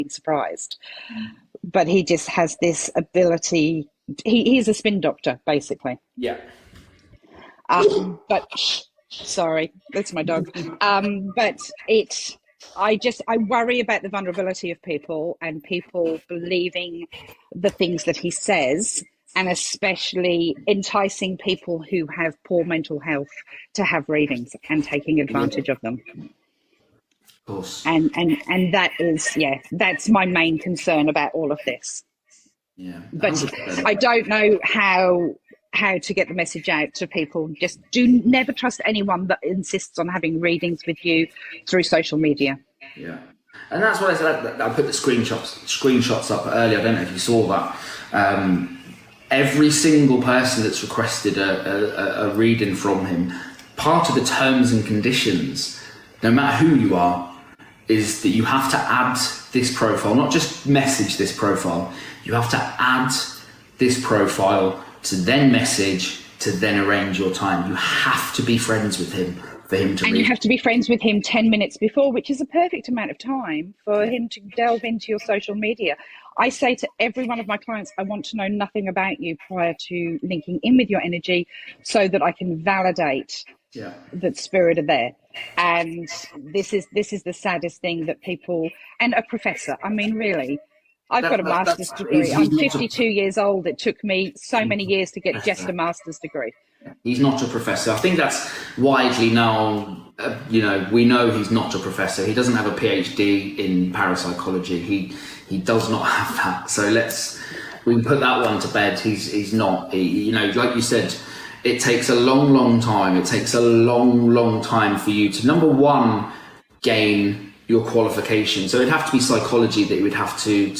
surprised. But he just has this ability. He's a spin doctor, basically. Yeah. But sorry, that's my dog. But I worry about the vulnerability of people and people believing the things that he says, and especially enticing people who have poor mental health to have readings and taking advantage of them. Of course. And that is, that's my main concern about all of this. Yeah. But 100%. I don't know how to get the message out to people. Just never trust anyone that insists on having readings with you through social media. Yeah. And that's what I said. I put the screenshots up earlier. I don't know if you saw that. Every single person that's requested a reading from him, part of the terms and conditions, no matter who you are, is that you have to add this profile, not just message this profile. You have to add this profile to then message, to then arrange your time. You have to be friends with him for him to read. And you have to be friends with him 10 minutes before, which is a perfect amount of time for him to delve into your social media. I say to every one of my clients, I want to know nothing about you prior to linking in with your energy so that I can validate that spirit are there. And this is the saddest thing that people, and a professor, I mean, really, I've got a master's degree. I'm 52 years old. It took me so many years to get just a master's degree. He's not a professor. I think that's widely now, we know he's not a professor. He doesn't have a PhD in parapsychology. He does not have that. So we can put that one to bed. He's not, like you said, it takes a long, long time. It takes a long, long time for you to, number one, gain your qualification. So it'd have to be psychology that you would have to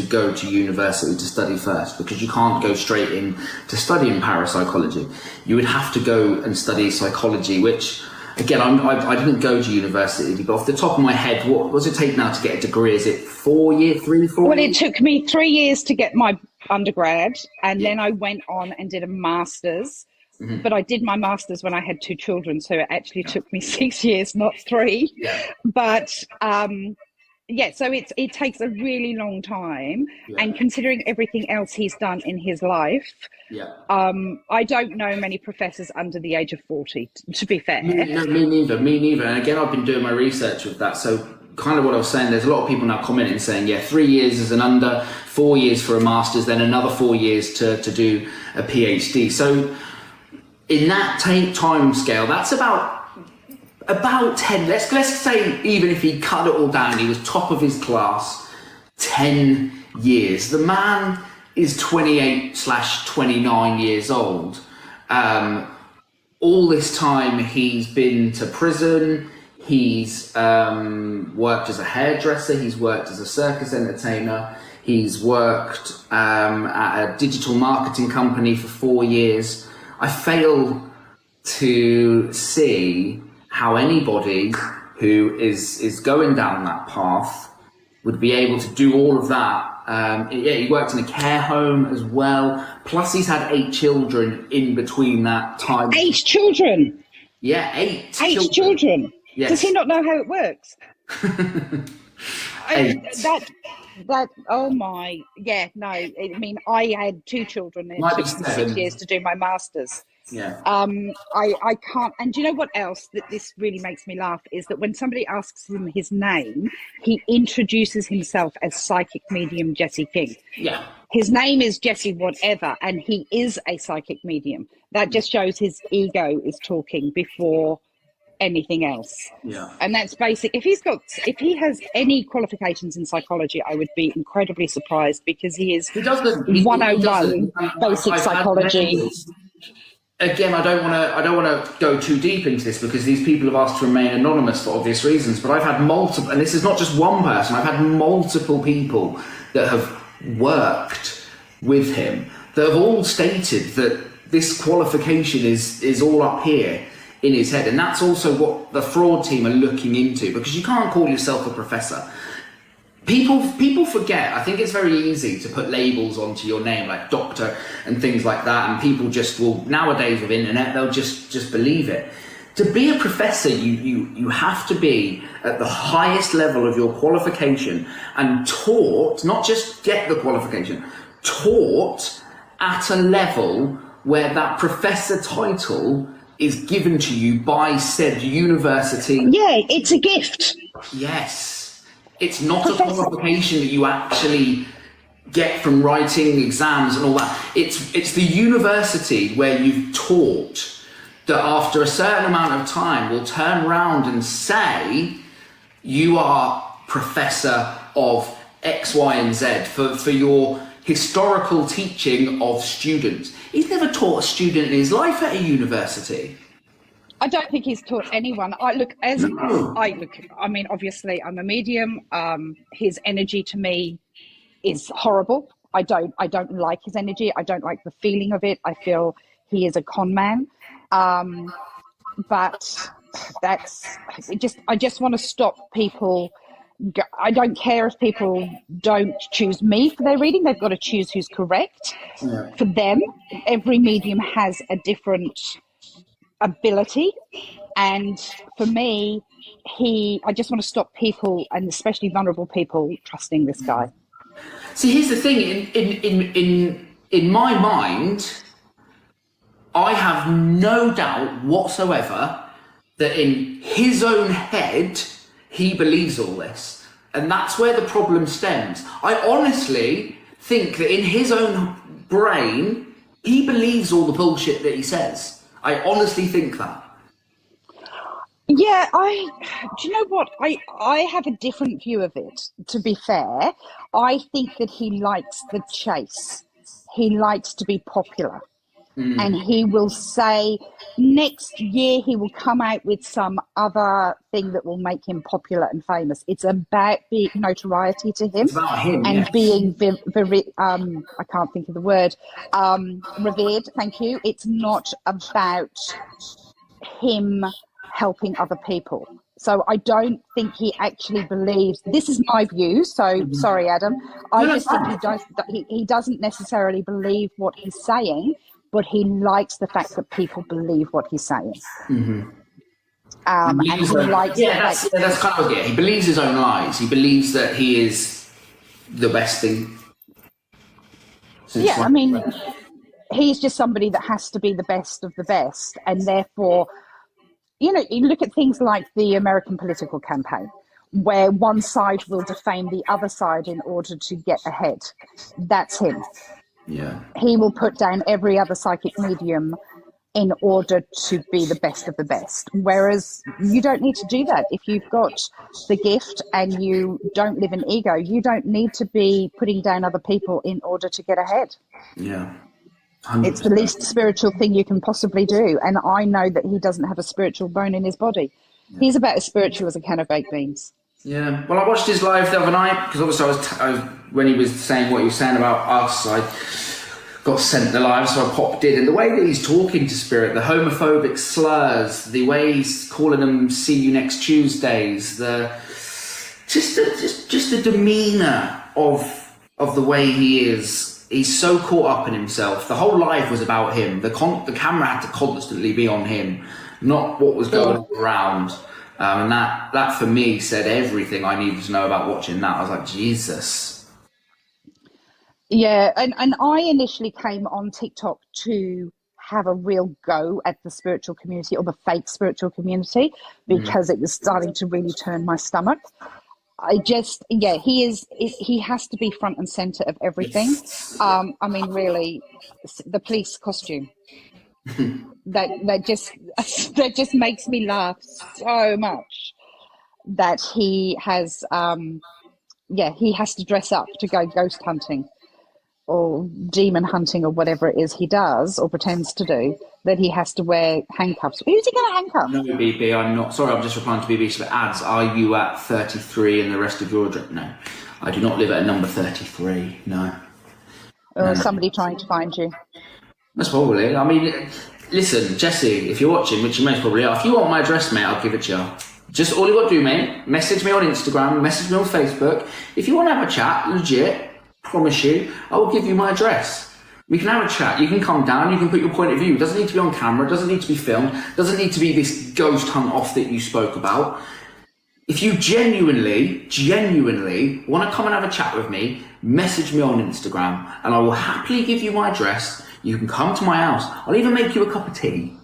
go to university to study first, because you can't go straight in to studying parapsychology. You would have to go and study psychology, which, again, I didn't go to university, but off the top of my head, what does it take now to get a degree? Is it 4 years, 3, 4 Well, years? it took me 3 years to get my undergrad, and then I went on and did a master's. Mm-hmm. But I did my master's when I had 2 children, so it actually took me 6 years, not 3. Yeah. But so it takes a really long time. Yeah. And considering everything else he's done in his life, I don't know many professors under the age of 40, to be fair. Me neither. And again, I've been doing my research with that. So kind of what I was saying, there's a lot of people now commenting saying, 3 years as an under, 4 years for a master's, then another 4 years to do a PhD. So in that time scale, that's about 10. Let's say, even if he cut it all down, he was top of his class, 10 years. The man is 28/29 years old. All this time he's been to prison. He's worked as a hairdresser. He's worked as a circus entertainer. He's worked at a digital marketing company for 4 years. I fail to see how anybody who is going down that path would be able to do all of that. He worked in a care home as well. Plus, he's had 8 children in between that time. 8 children? Yeah, 8 8 children? Yes. Does he not know how it works? 8. Oh my, no. I mean, I had 2 children, and it took me 6 years to do my master's. Yeah. I can't. And do you know what else that this really makes me laugh is that when somebody asks him his name, he introduces himself as psychic medium Jesse King. Yeah. His name is Jesse whatever, and he is a psychic medium. That just shows his ego is talking before anything else. Yeah. And that's basic. If he has any qualifications in psychology, I would be incredibly surprised, because he is 101 basic psychology. Again, I don't want to go too deep into this, because these people have asked to remain anonymous for obvious reasons, but I've had multiple, and this is not just one person, I've had multiple people that have worked with him that have all stated that this qualification is all up here in his head. And that's also what the fraud team are looking into, because you can't call yourself a professor. People forget. I think it's very easy to put labels onto your name, like doctor and things like that, and people just will, nowadays with internet, they'll just believe it. to be a professor, you have to be at the highest level of your qualification and taught, not just get the qualification, taught at a level where that professor title is given to you by said university. Yeah, it's a gift. Yes. It's not a qualification that you actually get from writing exams and all that. It's the university where you've taught that after a certain amount of time will turn around and say you are professor of X, Y, and Z for your historical teaching of students. He's never taught a student in his life at a university. I don't think he's taught anyone. I mean, obviously, I'm a medium. His energy to me is horrible. I don't like his energy. I don't like the feeling of it. I feel he is a con man. But I just want to stop people. I don't care if people don't choose me for their reading. They've got to choose who's correct. Yeah. For them, every medium has a different ability. And for me, I just want to stop people, and especially vulnerable people, trusting this guy. See, here's the thing. In my mind, I have no doubt whatsoever that in his own head, he believes all this. And that's where the problem stems. I honestly think that in his own brain, he believes all the bullshit that he says. I honestly think that. Yeah, do you know what? I have a different view of it, to be fair. I think that he likes the chase. He likes to be popular. And he will say next year he will come out with some other thing that will make him popular and famous. It's about being notoriety to him. It's about him, and yes. Being I can't think of the word, revered. Thank you. It's not about him helping other people. So I don't think he actually believes. This is my view. So sorry, Adam. I just think he doesn't necessarily believe what he's saying, but he likes the fact that people believe what he's saying. Mm-hmm. And he likes that's kind of it. He believes his own lies. He believes that he is the best thing. I mean, he's just somebody that has to be the best of the best, and therefore, you look at things like the American political campaign, where one side will defame the other side in order to get ahead. That's him. Yeah. He will put down every other psychic medium in order to be the best of the best. Whereas you don't need to do that. If you've got the gift and you don't live in ego, you don't need to be putting down other people in order to get ahead. Yeah. 100%. It's the least spiritual thing you can possibly do. And I know that he doesn't have a spiritual bone in his body. Yeah. He's about as spiritual as a can of baked beans. Yeah, well, I watched his live the other night because obviously I was when he was saying what he was saying about us, I got sent the live, so I popped in. And the way that he's talking to Spirit, the homophobic slurs, the way he's calling them "see you next Tuesdays," just the demeanour of the way he is. He's so caught up in himself. The whole live was about him. The camera had to constantly be on him, not what was going around. And that for me said everything I needed to know about watching that. I was like, Jesus. Yeah, and I initially came on TikTok to have a real go at the spiritual community, or the fake spiritual community, because it was starting to really turn my stomach. He has to be front and center of everything. I mean, really, the police costume. that just makes me laugh so much that he has to dress up to go ghost hunting or demon hunting or whatever it is he does or pretends to do, that he has to wear handcuffs. Who's he going to handcuff? No, BB, I'm not. Sorry, I'm just replying to BB. So ads, are you at 33 and the rest of your address? No, I do not live at a number 33. No. Or somebody trying to find you. That's probably. I mean, listen, Jesse, if you're watching, which you most probably are, if you want my address, mate, I'll give it to you. Just all you got to do, mate, message me on Instagram, message me on Facebook. If you want to have a chat, legit, promise you, I will give you my address. We can have a chat. You can come down. You can put your point of view. It doesn't need to be on camera. It doesn't need to be filmed. It doesn't need to be this ghost hunt off that you spoke about. If you genuinely want to come and have a chat with me, message me on Instagram and I will happily give you my address. You can come to my house. I'll even make you a cup of tea.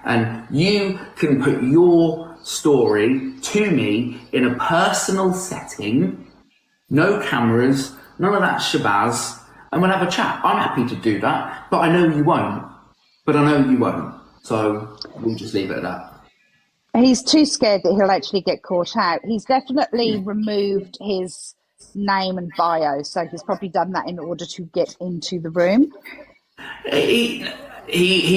And you can put your story to me in a personal setting. No cameras, none of that shabazz. And we'll have a chat. I'm happy to do that, but I know you won't. So we'll just leave it at that. He's too scared that he'll actually get caught out. He's definitely removed his name and bio, so he's probably done that in order to get into the room. He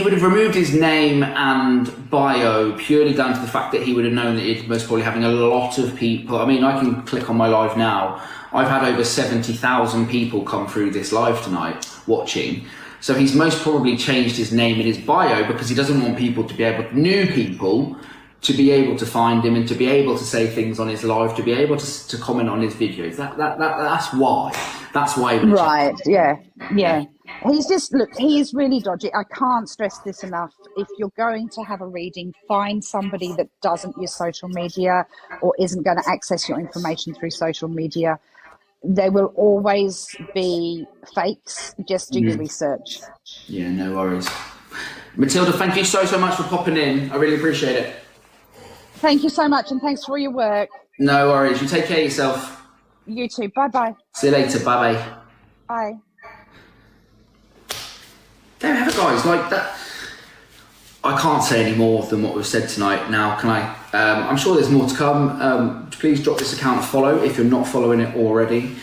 would have removed his name and bio purely down to the fact that he would have known that he'd most probably having a lot of people. I mean, I can click on my live now. I've had over 70,000 people come through this live tonight watching. So he's most probably changed his name in his bio because he doesn't want people to be able, new people, to be able to find him and to be able to say things on his live, to be able to comment on his videos. That's why. That's why. Right. Yeah. He's just, look, he is really dodgy. I can't stress this enough. If you're going to have a reading, find somebody that doesn't use social media or isn't going to access your information through social media. There will always be fakes. Just do your research. Yeah, no worries. Matilda, thank you so much for popping in. I really appreciate it. Thank you so much, and thanks for all your work. No worries. You take care of yourself. You too. Bye-bye. See you later. Bye-bye. Bye. There we have it, guys. Like that. I can't say any more than what we've said tonight. Now, can I? I'm sure there's more to come. Please drop this account a follow if you're not following it already.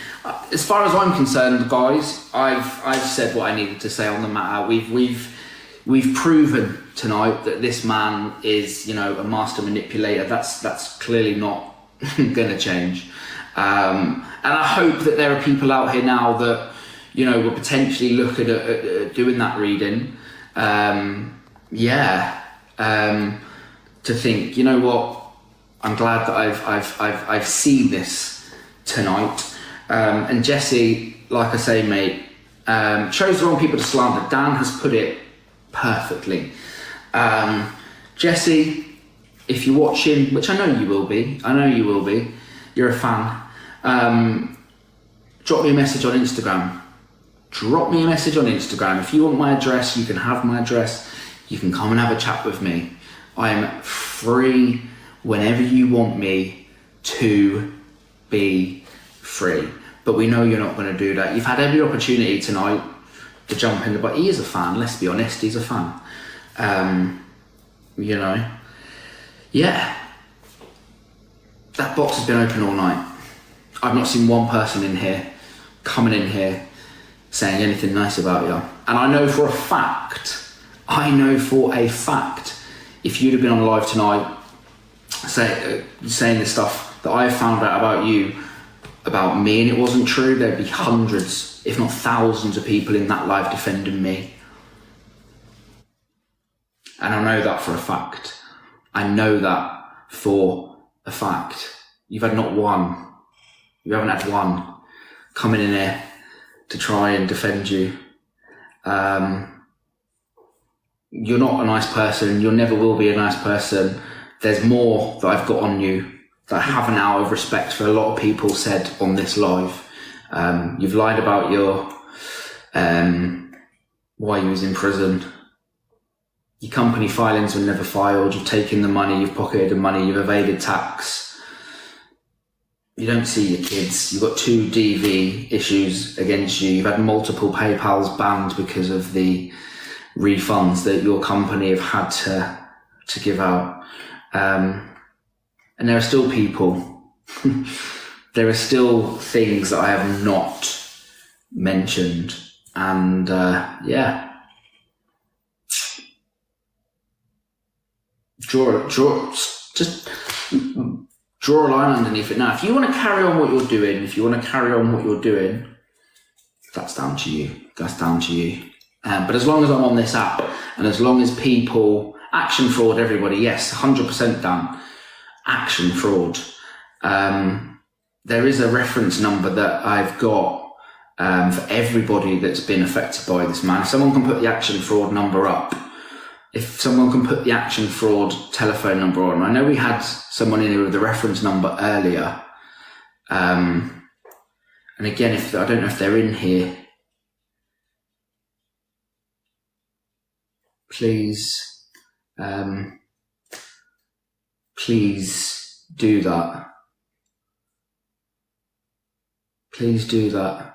As far as I'm concerned, guys, I've said what I needed to say on the matter. We've proven tonight that this man is, you know, a master manipulator. That's clearly not going to change. And I hope that there are people out here now that, you know, will potentially look at doing that reading. To think, you know what, I'm glad that I've seen this tonight. And Jesse, like I say, mate, chose the wrong people to slander. Dan has put it perfectly. Jesse, if you're watching, which I know you will be, you're a fan, drop me a message on Instagram. If you want my address, you can have my address. You can come and have a chat with me. I am free whenever you want me to be free. But we know you're not going to do that. You've had every opportunity tonight to jump in, but he is a fan, let's be honest, he's a fan. You know, yeah, that box has been open all night. I've not seen one person in here coming in here saying anything nice about you. And I know for a fact, if you'd have been on live tonight saying the stuff that I found out about you, about me, and it wasn't true, there'd be hundreds, if not thousands of people in that live defending me. And I know that for a fact. You've had not one. You haven't had one coming in here to try and defend you. You're not a nice person. You never will be a nice person. There's more that I've got on you that I have now of respect for a lot of people said on this live. You've lied about your why you was in prison. Your company filings were never filed. You've taken the money. You've pocketed the money. You've evaded tax. You don't see your kids. You've got 2 DV issues against you. You've had multiple PayPals banned because of the refunds that your company have had to give out. And there are still people, there are still things that I have not mentioned. And just draw a line underneath it. Now, if you want to carry on what you're doing, that's down to you. But as long as I'm on this app, and as long as people, action fraud, everybody, yes, 100% done. Action fraud. There is a reference number that I've got for everybody that's been affected by this, man. If someone can put the action fraud number up, if someone can put the action fraud telephone number on. I know we had someone in here with the reference number earlier. And again, I don't know if they're in here. Please, please do that. Please do that.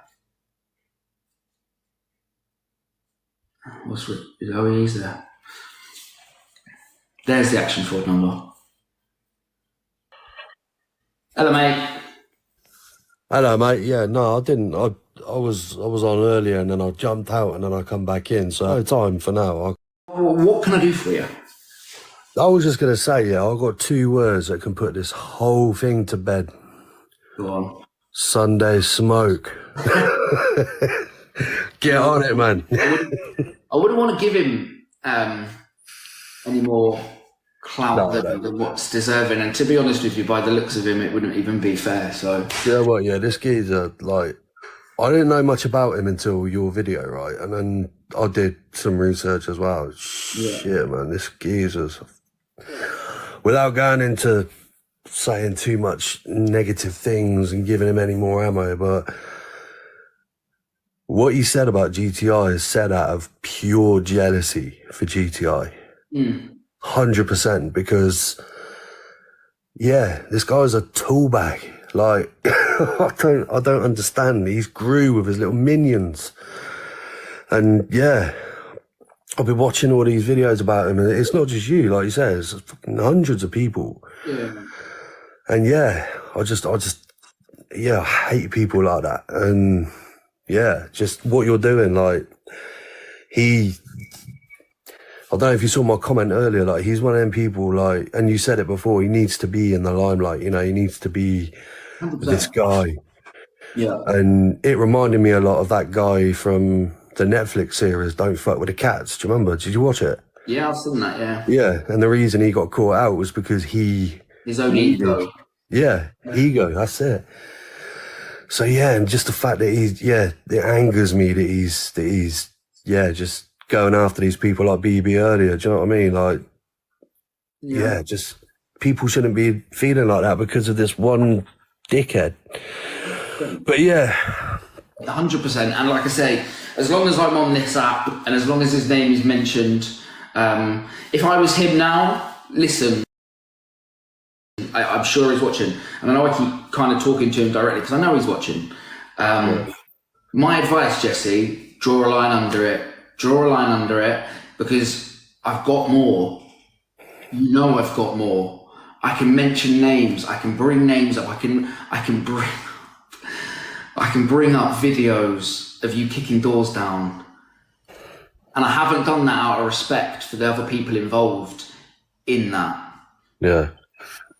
Oh, he's there. There's the action fraud number. Hello, mate. Hello, mate. Yeah, no, I didn't. I was on earlier, and then I jumped out, and then I come back in. So no time for now. What can I do for you? I was just gonna say, yeah, I've got 2 words that can put this whole thing to bed. Go on. Sunday smoke. Get on it, man. I wouldn't want to give him any more clout than what's deserving. And to be honest with you, by the looks of him, it wouldn't even be fair. So Yeah, well, yeah, this geezer, like, I didn't know much about him until your video, right? And then I did some research as well. Shit, man, this geezer's, without going into saying too much negative things and giving him any more ammo, but what he said about GTI is said out of pure jealousy for GTI. 100%, because yeah, this guy's a tool bag. Like, I don't understand. He's grew with his little minions. And yeah, I've been watching all these videos about him, and it's not just you, like you said, it's fucking hundreds of people. yeah. And yeah, I just, I hate people like that. And yeah, just what you're doing, like, I don't know if you saw my comment earlier, like, he's one of them people, like, and you said it before, he needs to be in the limelight, you know, he needs to be 100%. this guy. Yeah. And it reminded me a lot of that guy from the Netflix series, Don't Fuck With the Cats. Do you remember? Did you watch it? Yeah, I've seen that, yeah. Yeah, and the reason he got caught out was because his own ego. Yeah, ego, that's it. So yeah, and just the fact that it angers me that he's just going after these people like BB earlier. Do you know what I mean? Like, yeah, just people shouldn't be feeling like that because of this one dickhead. But yeah, 100%. And like I say, as long as I'm on this app and as long as his name is mentioned, if I was him now, listen, I'm sure he's watching, and I know I keep kind of talking to him directly because I know he's watching. My advice, Jesse, draw a line under it, because I've got more. You know, I've got more. I can mention names. I can bring names up. I can bring up videos of you kicking doors down, and I haven't done that out of respect for the other people involved in that. yeah.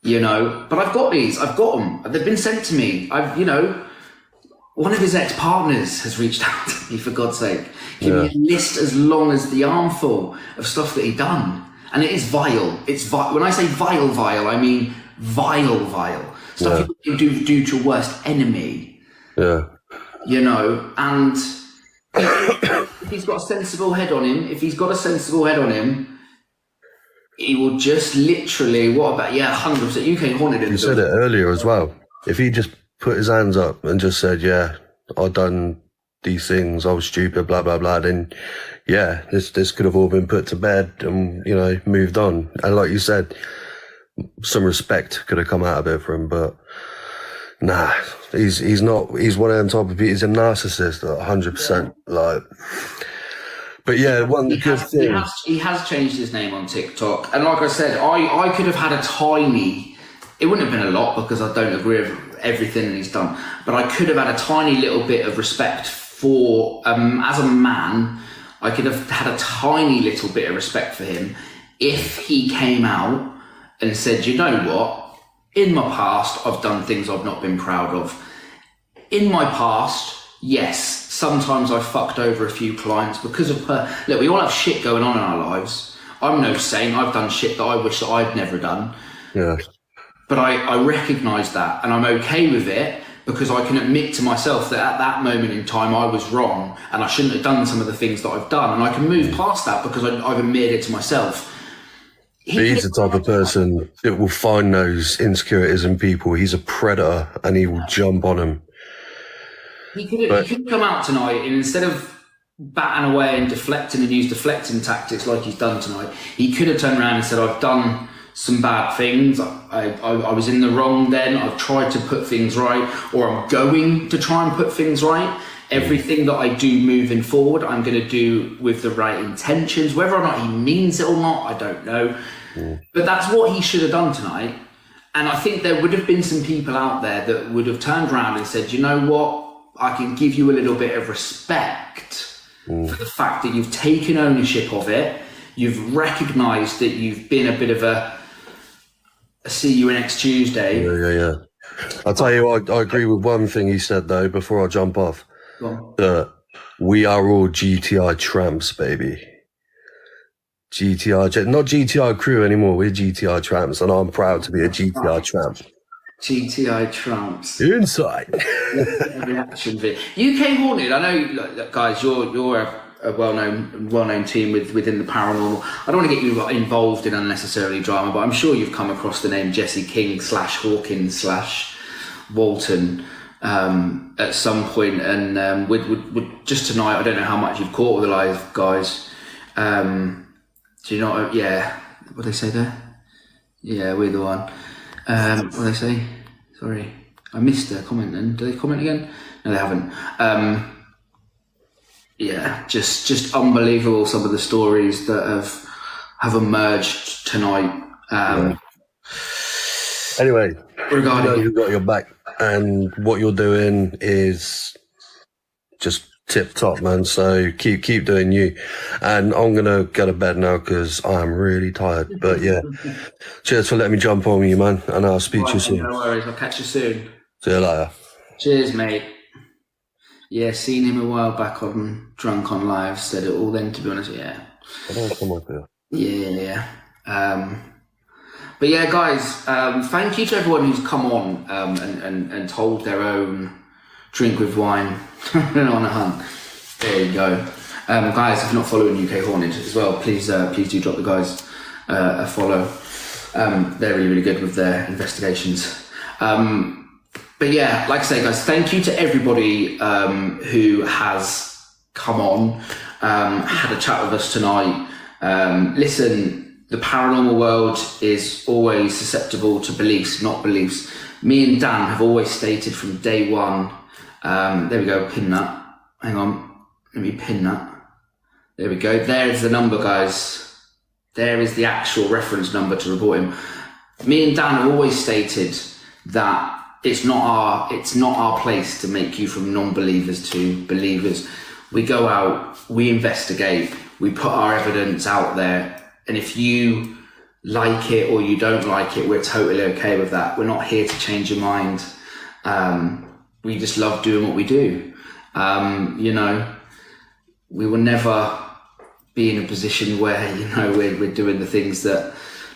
You know, but I've got them. They've been sent to me. One of his ex-partners has reached out to me, for God's sake. Give me a list as long as the armful of stuff that he'd done. And it is vile. It's vile. When I say vile, I mean vile. Stuff you do to your worst enemy. Yeah. You know, and if he's got a sensible head on him, he will just literally, 100%. UK haunted him. You said it earlier as well. If he just put his hands up and just said, yeah, I done these things, I was stupid, blah, blah, blah, then yeah, this could have all been put to bed and, you know, moved on. And like you said, some respect could have come out of it for him, but nah, he's one of them type of people, he's a narcissist, 100%, like. But yeah, one good thing. He has changed his name on TikTok. And like I said, I could have had a tiny, it wouldn't have been a lot because I don't agree with everything that he's done, but I could have had a tiny little bit of respect for, as a man, I could have had a tiny little bit of respect for him if he came out and said, you know what, in my past, I've done things I've not been proud of. In my past, yes, sometimes I fucked over a few clients because of look, we all have shit going on in our lives. I'm no saint. I've done shit that I wish that I'd never done. Yeah. But I recognise that and I'm okay with it because I can admit to myself that at that moment in time I was wrong and I shouldn't have done some of the things that I've done, and I can move past that because I've admitted it to myself. He's the type of person that will find those insecurities in people. He's a predator and he will jump on them. He could have come out tonight, and instead of batting away and deflecting and use deflecting tactics like he's done tonight, he could have turned around and said, I've done some bad things, I was in the wrong then, I've tried to put things right, or I'm going to try and put things right. Everything that I do moving forward, I'm going to do with the right intentions. Whether or not he means it or not, I don't know. But that's what he should have done tonight. And I think there would have been some people out there that would have turned around and said, you know what, I can give you a little bit of respect for the fact that you've taken ownership of it. You've recognised that you've been a bit of a see you next Tuesday. Yeah. I'll tell you what, I agree with one thing he said though, before I jump off. That we are all GTI tramps, baby. GTI, not GTI crew anymore, we're GTI tramps, and I'm proud to be a GTI tramp. GTI tramps. Inside. Reaction video. UK Haunted, I know, look, guys, you're a well-known team within the paranormal. I don't want to get you involved in unnecessarily drama, but I'm sure you've come across the name Jesse King / Hawkins / Walton at some point, and with just tonight, I don't know how much you've caught with the live guys. Do you know? Yeah, what they say there? Yeah, we're the one. What they say? Sorry, I missed their comment. And do they comment again? No, they haven't. Yeah, just unbelievable. Some of the stories that have emerged tonight. Anyway, regarding you've got your back, and what you're doing is just tip top, man. So keep doing you. And I'm gonna go to bed now because I'm really tired. But yeah, cheers for letting me jump on you, man. And I'll speak to you soon. No worries. I'll catch you soon. See you later. Cheers, mate. Yeah, seen him a while back on Drunk on Live. Said it all then, to be honest. Yeah. I don't come up here. Yeah. But yeah, guys, thank you to everyone who's come on and told their own drink with wine on a hunt. There you go. Guys, if you're not following UK Haunted as well, please do drop the guys a follow. They're really, really good with their investigations. But yeah, like I say, guys, thank you to everybody who has come on, had a chat with us tonight. Listen, the paranormal world is always susceptible to beliefs, not beliefs. Me and Dan have always stated from day one. There we go, pin that. Hang on, let me pin that. There we go. There's the number, guys. There is the actual reference number to report him. Me and Dan have always stated that it's not our place to make you from non-believers to believers. We go out, we investigate, we put our evidence out there, and if you like it or you don't like it, we're totally okay with that. We're not here to change your mind. We just love doing what we do. You know, we will never be in a position where, you know, we're doing the things that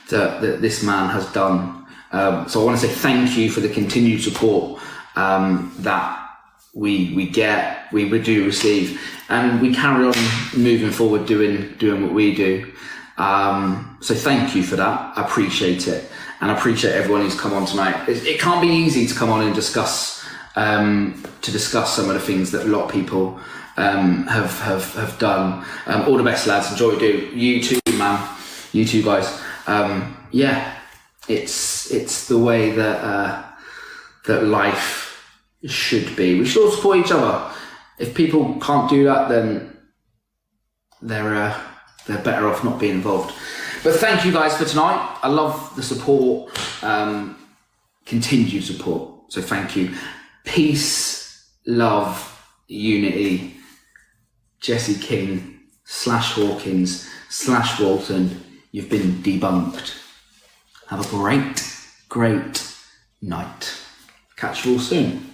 this man has done. So I want to say thank you for the continued support that we get, we do receive, and we carry on moving forward doing what we do. So thank you for that. I appreciate it, and I appreciate everyone who's come on tonight. It can't be easy to come on and discuss some of the things that a lot of people have done. All the best, lads. Enjoy what you do. You too, man. You too, guys. Yeah, it's the way that life should be. We should all support each other. If people can't do that, then they're better off not being involved. But thank you guys for tonight. I love the support, continued support. So thank you. Peace, love, unity. Jesse King / Hawkins / Walton. You've been debunked. Have a great night. Catch you all soon.